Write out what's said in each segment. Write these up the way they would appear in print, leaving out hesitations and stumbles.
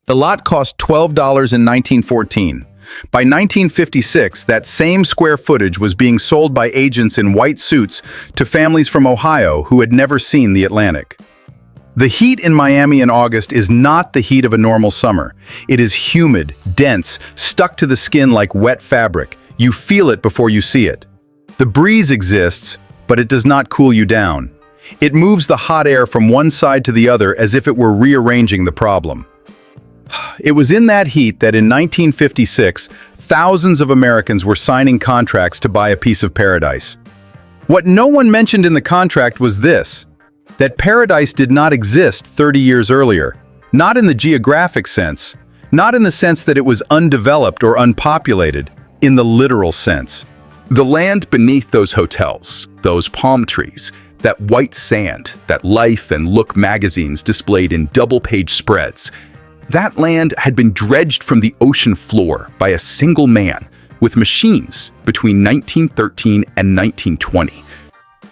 The lot cost $12 in 1914. By 1956, that same square footage was being sold by agents in white suits to families from Ohio who had never seen the Atlantic. The heat in Miami in August is not the heat of a normal summer. It is humid, dense, stuck to the skin like wet fabric. You feel it before you see it. The breeze exists, but it does not cool you down. It moves the hot air from one side to the other as if it were rearranging the problem. It was in that heat that in 1956, thousands of Americans were signing contracts to buy a piece of paradise. What no one mentioned in the contract was this: that paradise did not exist 30 years earlier, not in the geographic sense, not in the sense that it was undeveloped or unpopulated, in the literal sense. The land beneath those hotels, those palm trees, that white sand that Life and Look magazines displayed in double-page spreads, that land had been dredged from the ocean floor by a single man with machines between 1913 and 1920.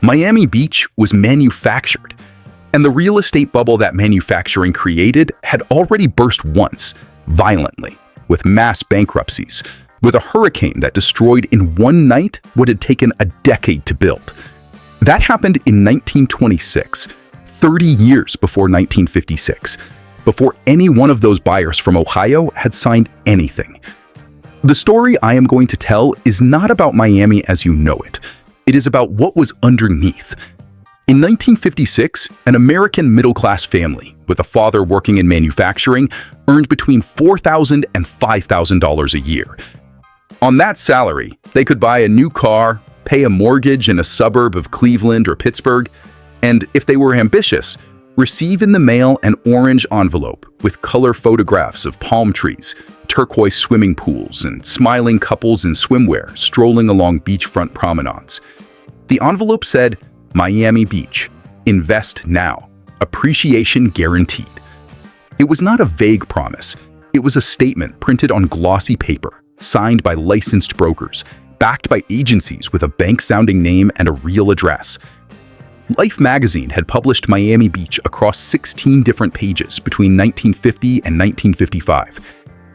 Miami Beach was manufactured, and the real estate bubble that manufacturing created had already burst once, violently, with mass bankruptcies, with a hurricane that destroyed in one night what had taken a decade to build. That happened in 1926, 30 years before 1956, before any one of those buyers from Ohio had signed anything. The story I am going to tell is not about Miami as you know it. It is about what was underneath. In 1956, an American middle-class family, with a father working in manufacturing, earned between $4,000 and $5,000 a year. On that salary, they could buy a new car, pay a mortgage in a suburb of Cleveland or Pittsburgh, and if they were ambitious, receive in the mail an orange envelope with color photographs of palm trees, turquoise swimming pools, and smiling couples in swimwear strolling along beachfront promenades. The envelope said, "Miami Beach. Invest now. Appreciation guaranteed." It was not a vague promise. It was a statement printed on glossy paper, signed by licensed brokers, backed by agencies with a bank-sounding name and a real address. Life magazine had published Miami Beach across 16 different pages between 1950 and 1955.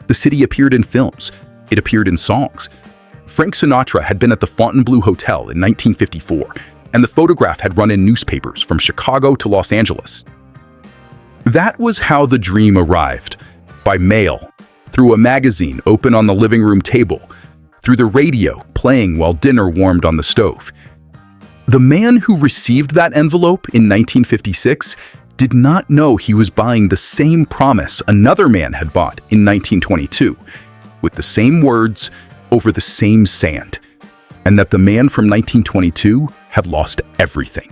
The city appeared in films. It appeared in songs. Frank Sinatra had been at the Fontainebleau Hotel in 1954, and the photograph had run in newspapers from Chicago to Los Angeles. That was how the dream arrived, by mail, through a magazine open on the living room table, through the radio playing while dinner warmed on the stove. The man who received that envelope in 1956 did not know he was buying the same promise another man had bought in 1922, with the same words over the same sand, and that the man from 1922 had lost everything.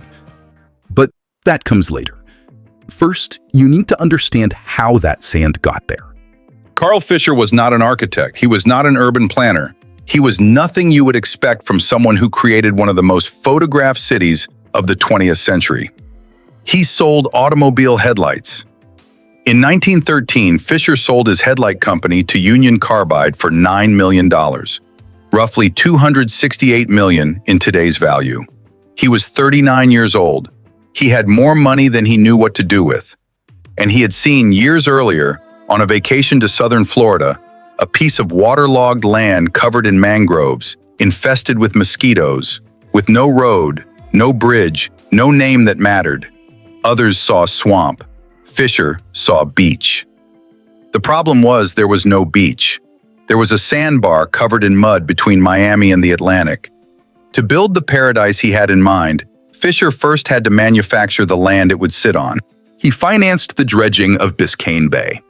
But that comes later. First, you need to understand how that sand got there. Carl Fisher was not an architect. He was not an urban planner. He was nothing you would expect from someone who created one of the most photographed cities of the 20th century. He sold automobile headlights. In 1913, Fisher sold his headlight company to Union Carbide for $9 million, roughly $268 million in today's value. He was 39 years old. He had more money than he knew what to do with. And he had seen years earlier, on a vacation to southern Florida, a piece of waterlogged land covered in mangroves, infested with mosquitoes, with no road, no bridge, no name that mattered. Others saw swamp. Fisher saw beach. The problem was there was no beach. There was a sandbar covered in mud between Miami and the Atlantic. To build the paradise he had in mind, Fisher first had to manufacture the land it would sit on. He financed the dredging of Biscayne Bay.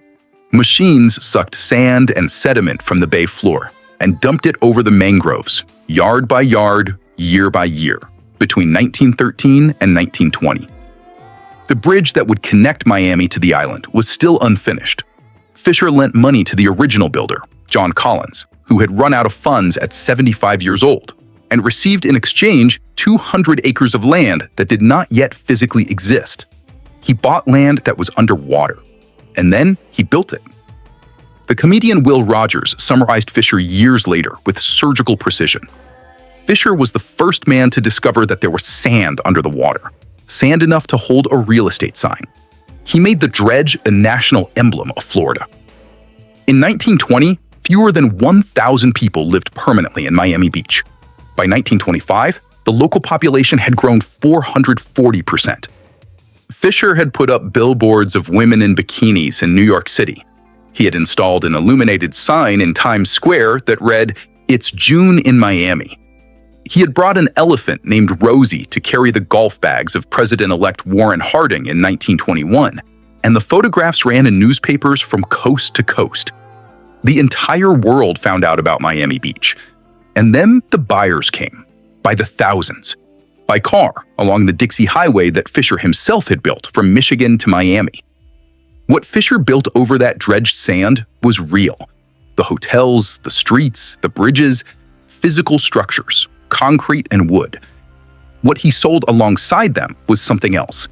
Machines sucked sand and sediment from the bay floor and dumped it over the mangroves, yard by yard, year by year, between 1913 and 1920. The bridge that would connect Miami to the island was still unfinished. Fisher lent money to the original builder, John Collins, who had run out of funds at 75 years old, and received in exchange 200 acres of land that did not yet physically exist. He bought land that was underwater, and then he built it. The comedian Will Rogers summarized Fisher years later with surgical precision. Fisher was the first man to discover that there was sand under the water, sand enough to hold a real estate sign. He made the dredge a national emblem of Florida. In 1920, fewer than 1,000 people lived permanently in Miami Beach. By 1925, the local population had grown 440%. Fisher had put up billboards of women in bikinis in New York City. He had installed an illuminated sign in Times Square that read, "It's June in Miami." He had brought an elephant named Rosie to carry the golf bags of President-elect Warren Harding in 1921, and the photographs ran in newspapers from coast to coast. The entire world found out about Miami Beach. And then the buyers came, by the thousands, by car along the Dixie Highway that Fisher himself had built from Michigan to Miami. What Fisher built over that dredged sand was real. The hotels, the streets, the bridges, physical structures, concrete and wood. What he sold alongside them was something else.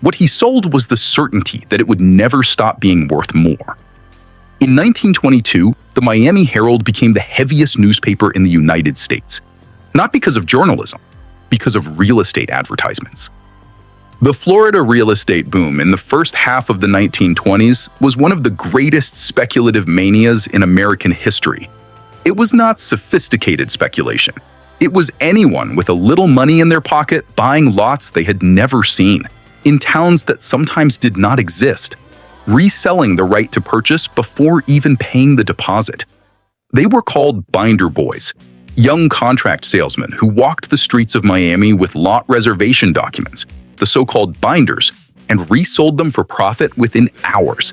What he sold was the certainty that it would never stop being worth more. In 1922, the Miami Herald became the heaviest newspaper in the United States. Not because of journalism, because of real estate advertisements. The Florida real estate boom in the first half of the 1920s was one of the greatest speculative manias in American history. It was not sophisticated speculation. It was anyone with a little money in their pocket buying lots they had never seen, in towns that sometimes did not exist, reselling the right to purchase before even paying the deposit. They were called binder boys, young contract salesmen who walked the streets of Miami with lot reservation documents, the so-called binders, and resold them for profit within hours.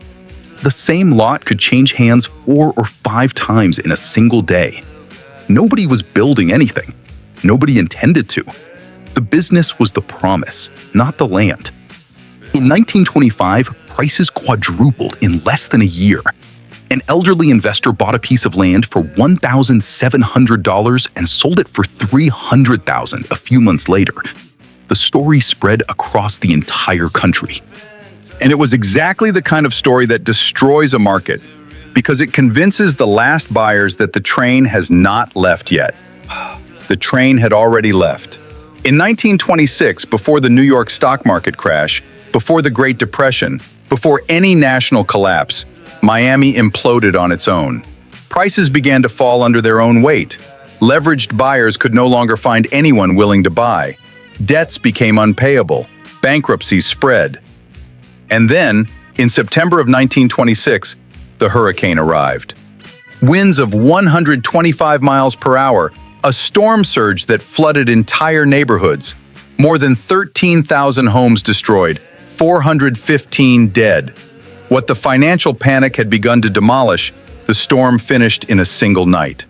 The same lot could change hands 4 or 5 times in a single day. Nobody was building anything. Nobody intended to. The business was the promise, not the land. In 1925, prices quadrupled in less than a year. An elderly investor bought a piece of land for $1,700 and sold it for $300,000 a few months later. The story spread across the entire country. And it was exactly the kind of story that destroys a market, because it convinces the last buyers that the train has not left yet. The train had already left. In 1926, before the New York stock market crash, before the Great Depression, before any national collapse, Miami imploded on its own. Prices began to fall under their own weight. Leveraged buyers could no longer find anyone willing to buy. Debts became unpayable. Bankruptcies spread. And then, in September of 1926, the hurricane arrived. Winds of 125 miles per hour, a storm surge that flooded entire neighborhoods, more than 13,000 homes destroyed, 415 dead. What the financial panic had begun to demolish, the storm finished in a single night.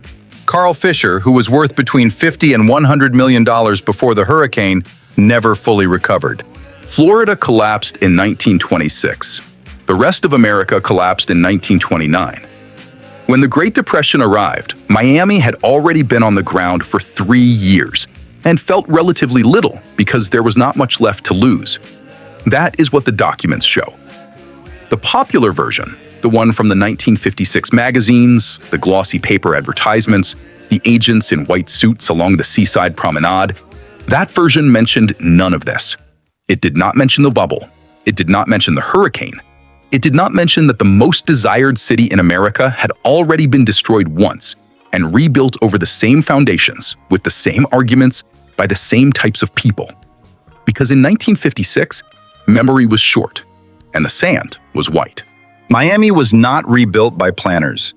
Carl Fisher, who was worth between $50 and $100 million before the hurricane, never fully recovered. Florida collapsed in 1926. The rest of America collapsed in 1929. When the Great Depression arrived, Miami had already been on the ground for 3 years and felt relatively little because there was not much left to lose. That is what the documents show. The popular version, the one from the 1956 magazines, the glossy paper advertisements, the agents in white suits along the seaside promenade, that version mentioned none of this. It did not mention the bubble. It did not mention the hurricane. It did not mention that the most desired city in America had already been destroyed once and rebuilt over the same foundations, with the same arguments, by the same types of people. Because in 1956, memory was short, and the sand was white. Miami was not rebuilt by planners.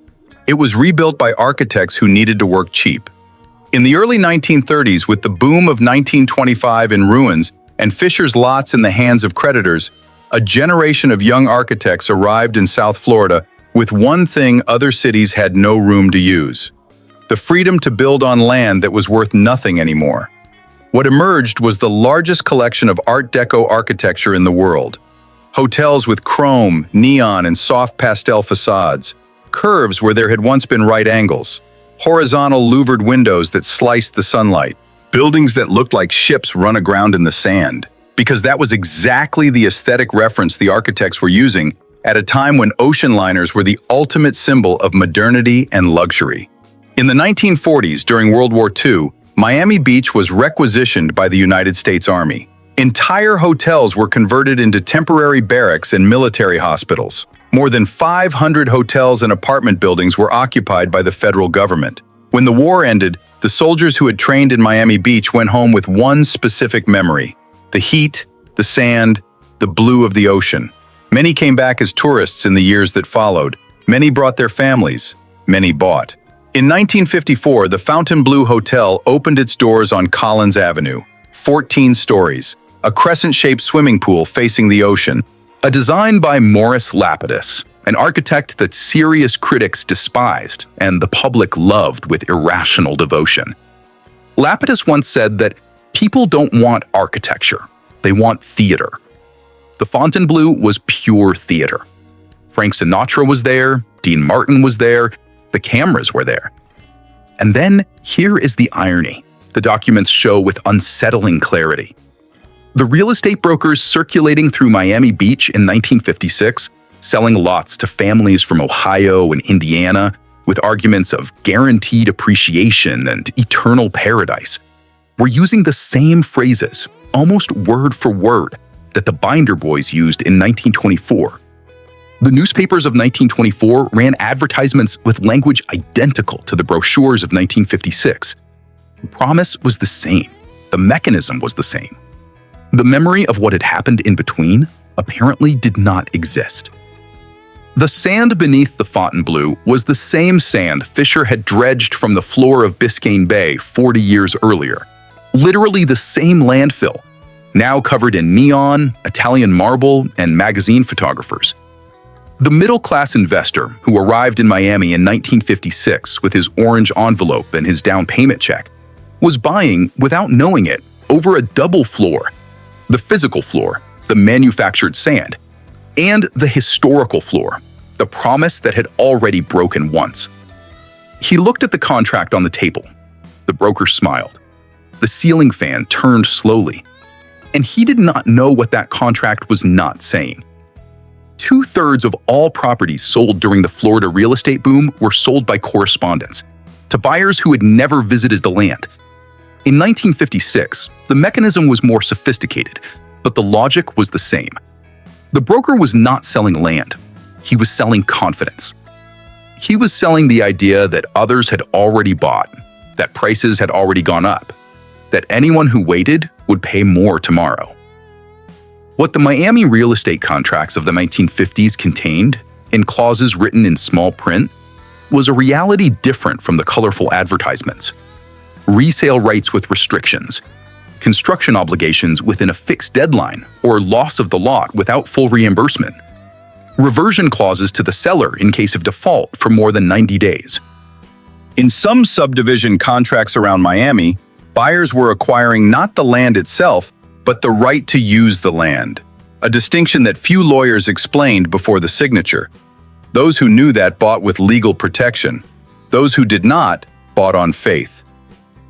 It was rebuilt by architects who needed to work cheap. In the early 1930s, with the boom of 1925 in ruins and Fisher's lots in the hands of creditors, a generation of young architects arrived in South Florida with one thing other cities had no room to use: the freedom to build on land that was worth nothing anymore. What emerged was the largest collection of Art Deco architecture in the world. Hotels with chrome, neon, and soft pastel facades, curves where there had once been right angles, horizontal louvered windows that sliced the sunlight, buildings that looked like ships run aground in the sand, because that was exactly the aesthetic reference the architects were using at a time when ocean liners were the ultimate symbol of modernity and luxury. In the 1940s, during World War II, Miami Beach was requisitioned by the United States Army. Entire hotels were converted into temporary barracks and military hospitals. More than 500 hotels and apartment buildings were occupied by the federal government. When the war ended, the soldiers who had trained in Miami Beach went home with one specific memory: the heat, the sand, the blue of the ocean. Many came back as tourists in the years that followed. Many brought their families. Many bought. In 1954, the Fontainebleau Hotel opened its doors on Collins Avenue. 14 stories, a crescent-shaped swimming pool facing the ocean. A design by Morris Lapidus, an architect that serious critics despised and the public loved with irrational devotion. Lapidus once said that people don't want architecture, they want theater. The Fontainebleau was pure theater. Frank Sinatra was there, Dean Martin was there, the cameras were there. And then here is the irony the documents show with unsettling clarity. The real estate brokers circulating through Miami Beach in 1956, selling lots to families from Ohio and Indiana with arguments of guaranteed appreciation and eternal paradise, were using the same phrases, almost word for word, that the Binder Boys used in 1924. The newspapers of 1924 ran advertisements with language identical to the brochures of 1956. The promise was the same. The mechanism was the same. The memory of what had happened in between apparently did not exist. The sand beneath the Fontainebleau was the same sand Fisher had dredged from the floor of Biscayne Bay 40 years earlier. Literally the same landfill, now covered in neon, Italian marble, and magazine photographers. The middle-class investor who arrived in Miami in 1956 with his orange envelope and his down payment check was buying, without knowing it, over a double floor: the physical floor, the manufactured sand, and the historical floor, the promise that had already broken once. He looked at the contract on the table. The broker smiled. The ceiling fan turned slowly, and he did not know what that contract was not saying. 2/3 of all properties sold during the Florida real estate boom were sold by correspondence, to buyers who had never visited the land. In 1956, the mechanism was more sophisticated, but the logic was the same. The broker was not selling land. He was selling confidence. He was selling the idea that others had already bought, that prices had already gone up, that anyone who waited would pay more tomorrow. What the Miami real estate contracts of the 1950s contained, in clauses written in small print, was a reality different from the colorful advertisements. Resale rights with restrictions, construction obligations within a fixed deadline, or loss of the lot without full reimbursement, reversion clauses to the seller in case of default for more than 90 days. In some subdivision contracts around Miami, buyers were acquiring not the land itself, but the right to use the land, a distinction that few lawyers explained before the signature. Those who knew that bought with legal protection. Those who did not bought on faith.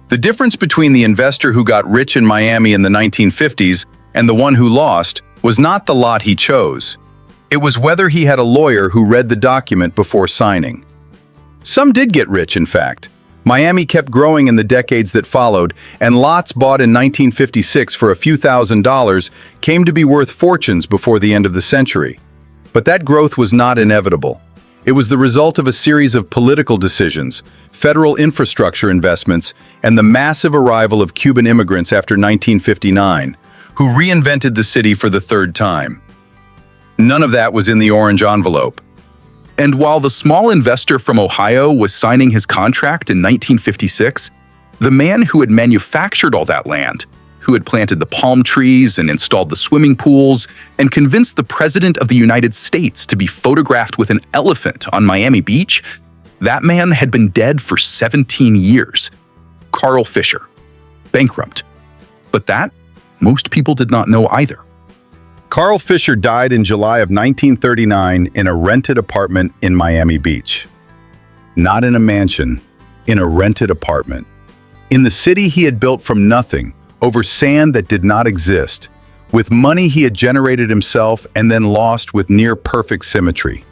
The difference between the investor who got rich in Miami in the 1950s and the one who lost was not the lot he chose. It was whether he had a lawyer who read the document before signing. Some did get rich, in fact. Miami kept growing in the decades that followed, and lots bought in 1956 for a few $1,000s came to be worth fortunes before the end of the century. But that growth was not inevitable. It was the result of a series of political decisions, federal infrastructure investments, and the massive arrival of Cuban immigrants after 1959, who reinvented the city for the third time. None of that was in the orange envelope. And while the small investor from Ohio was signing his contract in 1956, the man who had manufactured all that land, who had planted the palm trees and installed the swimming pools and convinced the President of the United States to be photographed with an elephant on Miami Beach, that man had been dead for 17 years. Carl Fisher, bankrupt. But that, most people did not know either. Carl Fisher died in July of 1939 in a rented apartment in Miami Beach. Not in a mansion, in a rented apartment. In the city he had built from nothing, over sand that did not exist, with money he had generated himself and then lost with near-perfect symmetry.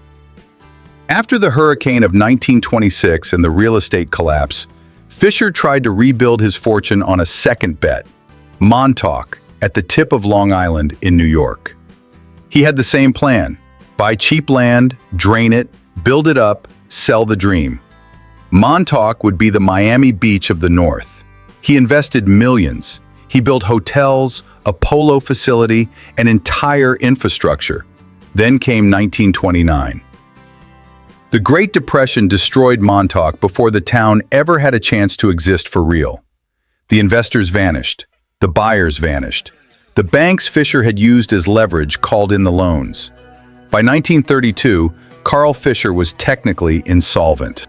After the hurricane of 1926 and the real estate collapse, Fisher tried to rebuild his fortune on a second bet, Montauk, at the tip of Long Island in New York. He had the same plan: Buy cheap land, drain it, build it up, sell the dream. Montauk would be the Miami Beach of the North. He invested millions. He built hotels, a polo facility, an entire infrastructure. Then came 1929. The Great Depression destroyed Montauk before the town ever had a chance to exist for real. The investors vanished. The buyers vanished. The banks Fisher had used as leverage called in the loans. By 1932, Carl Fisher was technically insolvent.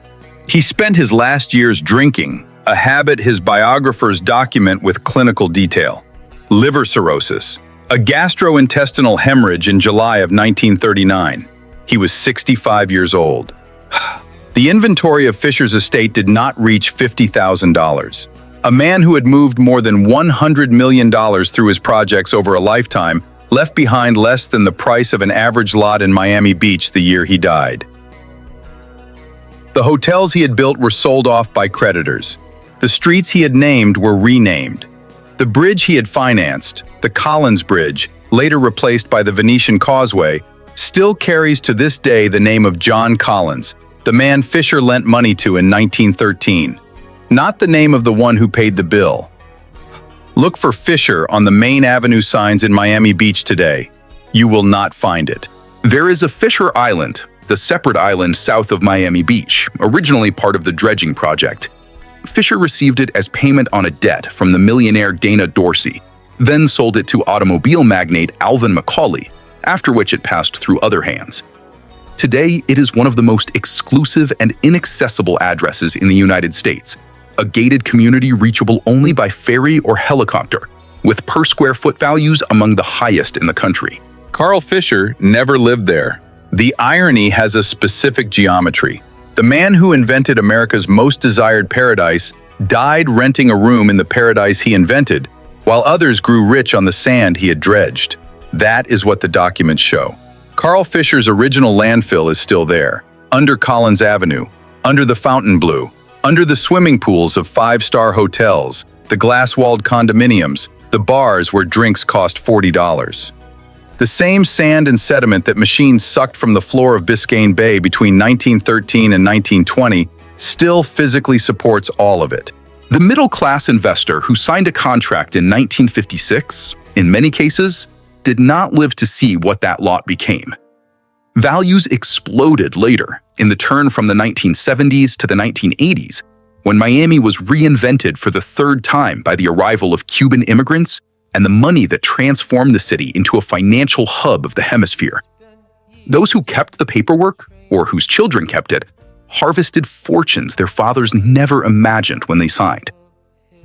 He spent his last years drinking, a habit his biographers document with clinical detail. Liver cirrhosis, a gastrointestinal hemorrhage in July of 1939. He was 65 years old. The inventory of Fisher's estate did not reach $50,000. A man who had moved more than $100 million through his projects over a lifetime left behind less than the price of an average lot in Miami Beach the year he died. The hotels he had built were sold off by creditors. The streets he had named were renamed. The bridge he had financed, the Collins Bridge, later replaced by the Venetian Causeway, still carries to this day the name of John Collins, the man Fisher lent money to in 1913. Not the name of the one who paid the bill. Look for Fisher on the main avenue signs in Miami Beach today. You will not find it. There is a Fisher Island, the separate island south of Miami Beach, originally part of the dredging project. Fisher received it as payment on a debt from the millionaire Dana Dorsey, then sold it to automobile magnate Alvin McCauley, after which it passed through other hands. Today, it is one of the most exclusive and inaccessible addresses in the United States, a gated community reachable only by ferry or helicopter, with per square foot values among the highest in the country. Carl Fisher never lived there. The irony has a specific geometry. The man who invented America's most desired paradise died renting a room in the paradise he invented, while others grew rich on the sand he had dredged. That is what the documents show. Carl Fisher's original landfill is still there, under Collins Avenue, under the Fontainebleau, under the swimming pools of five-star hotels, the glass-walled condominiums, the bars where drinks cost $40. The same sand and sediment that machines sucked from the floor of Biscayne Bay between 1913 and 1920 still physically supports all of it. The middle-class investor who signed a contract in 1956, in many cases, did not live to see what that lot became. Values exploded later, in the turn from the 1970s to the 1980s, when Miami was reinvented for the third time by the arrival of Cuban immigrants and the money that transformed the city into a financial hub of the hemisphere. Those who kept the paperwork, or whose children kept it, harvested fortunes their fathers never imagined when they signed.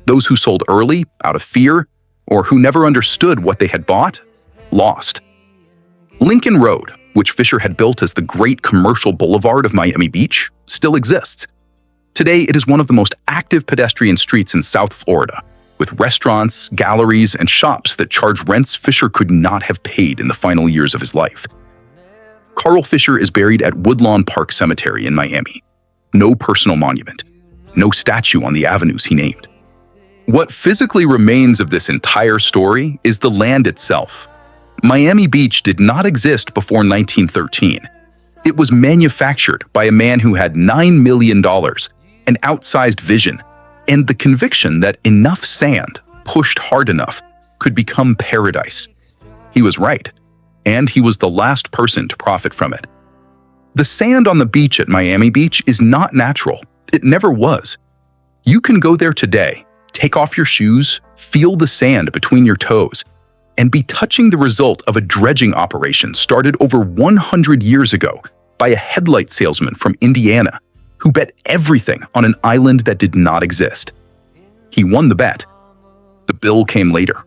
Those who sold early, out of fear, or who never understood what they had bought, lost. Lincoln Road, which Fisher had built as the great commercial boulevard of Miami Beach, still exists. Today, it is one of the most active pedestrian streets in South Florida, with restaurants, galleries, and shops that charge rents Fisher could not have paid in the final years of his life. Carl Fisher is buried at Woodlawn Park Cemetery in Miami. No personal monument, no statue on the avenues he named. What physically remains of this entire story is the land itself. Miami Beach did not exist before 1913. It was manufactured by a man who had $9 million, an outsized vision, and the conviction that enough sand, pushed hard enough, could become paradise. He was right, and he was the last person to profit from it. The sand on the beach at Miami Beach is not natural. It never was. You can go there today, take off your shoes, feel the sand between your toes, and be touching the result of a dredging operation started over 100 years ago by a headlight salesman from Indiana who bet everything on an island that did not exist. He won the bet. The bill came later.